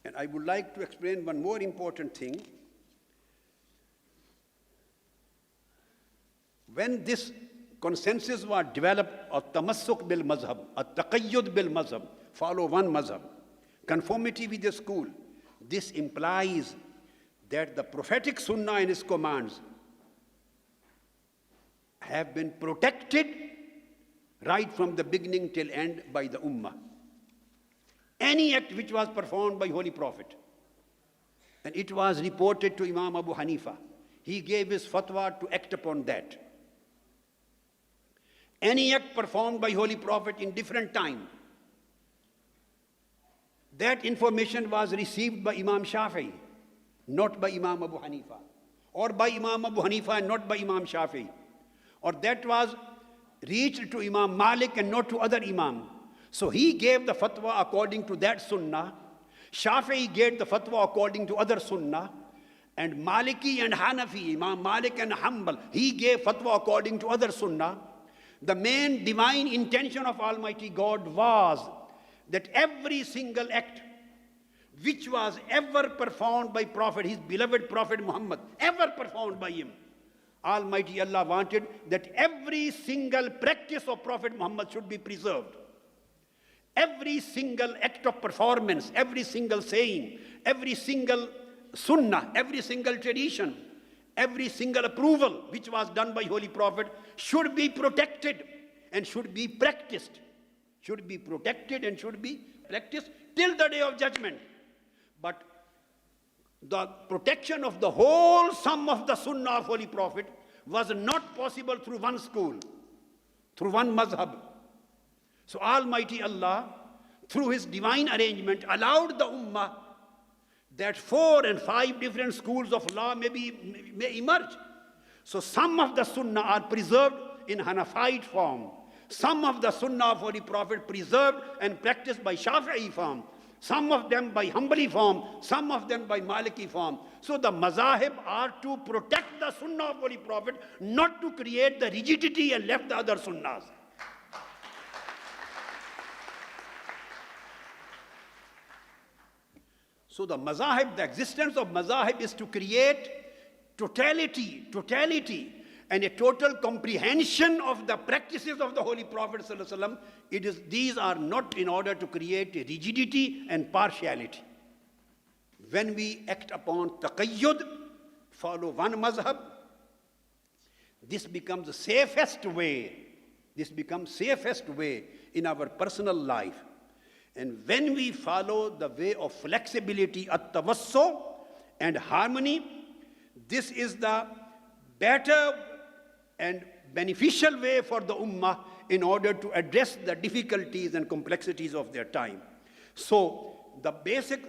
And I would like to explain one more important thing. When this consensus was developed of tamassuk bil mazhab, at-taqayyud bil mazhab, follow one mazhab, conformity with the school, this implies that the prophetic sunnah and its commands have been protected right from the beginning till end by the ummah. Any act which was performed by Holy Prophet, and it was reported to Imam Abu Hanifa, he gave his fatwa to act upon that. Any act performed by Holy Prophet in different time, that information was received by Imam Shafi'i, not by Imam Abu Hanifa, or by Imam Abu Hanifa and not by Imam Shafi'i, or that was reached to Imam Malik and not to other Imam. So he gave the fatwa according to that sunnah, Shafi'i gave the fatwa according to other sunnah, and Maliki and Hanafi, Imam Malik and Hanbal, he gave fatwa according to other sunnah. The main divine intention of Almighty God was that every single act which was ever performed by Prophet, his beloved Prophet Muhammad, ever performed by him, Almighty Allah wanted that every single practice of Prophet Muhammad should be preserved. Every single act of performance, every single saying, every single sunnah, every single tradition, every single approval which was done by Holy Prophet should be protected and should be practiced. Should be protected and should be practiced till the day of judgment. But the protection of the whole sum of the sunnah of Holy Prophet was not possible through one school, through one mazhab. So Almighty Allah, through his divine arrangement, allowed the ummah that 4 and 5 different schools of law may emerge. So some of the sunnah are preserved in Hanafite form. Some of the sunnah of Holy Prophet preserved and practiced by Shafi'i form. Some of them by Hanbali form. Some of them by Maliki form. So the mazahib are to protect the sunnah of Holy Prophet, not to create the rigidity and left the other sunnahs. So the mazahib, the existence of mazahib is to create totality, and a total comprehension of the practices of the Holy Prophet ﷺ. These are not in order to create rigidity and partiality. When we act upon taqayyud, follow one mazhab, this becomes the safest way. This becomes safest way in our personal life. And when we follow the way of flexibility, at-tawassu, and harmony, this is the better and beneficial way for the ummah in order to address the difficulties and complexities of their time. So the basic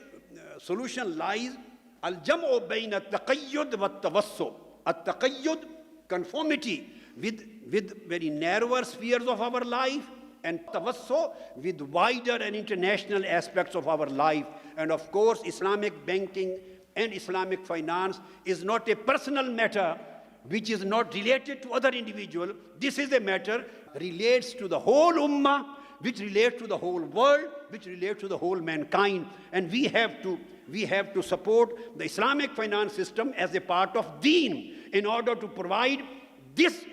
solution lies al-jam'u bayna at-taqayyud wa at-tawassu. At-taqayyud, conformity with very narrower spheres of our life, and tawassu with wider and international aspects of our life. And of course, Islamic banking and Islamic finance is not a personal matter which is not related to other individual. This is a matter relates to the whole ummah, which relates to the whole world, which relates to the whole mankind. And we have to support the Islamic finance system as a part of deen in order to provide this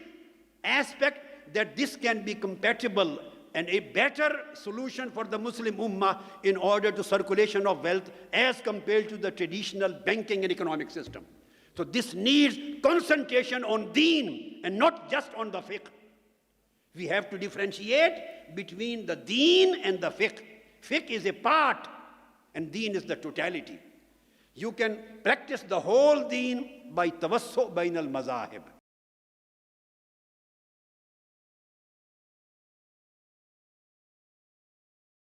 aspect that this can be compatible and a better solution for the Muslim ummah in order to circulation of wealth as compared to the traditional banking and economic system. So this needs concentration on deen and not just on the fiqh. We have to differentiate between the deen and the fiqh. Fiqh is a part and deen is the totality. You can practice the whole deen by tawassu bain al-mazahib.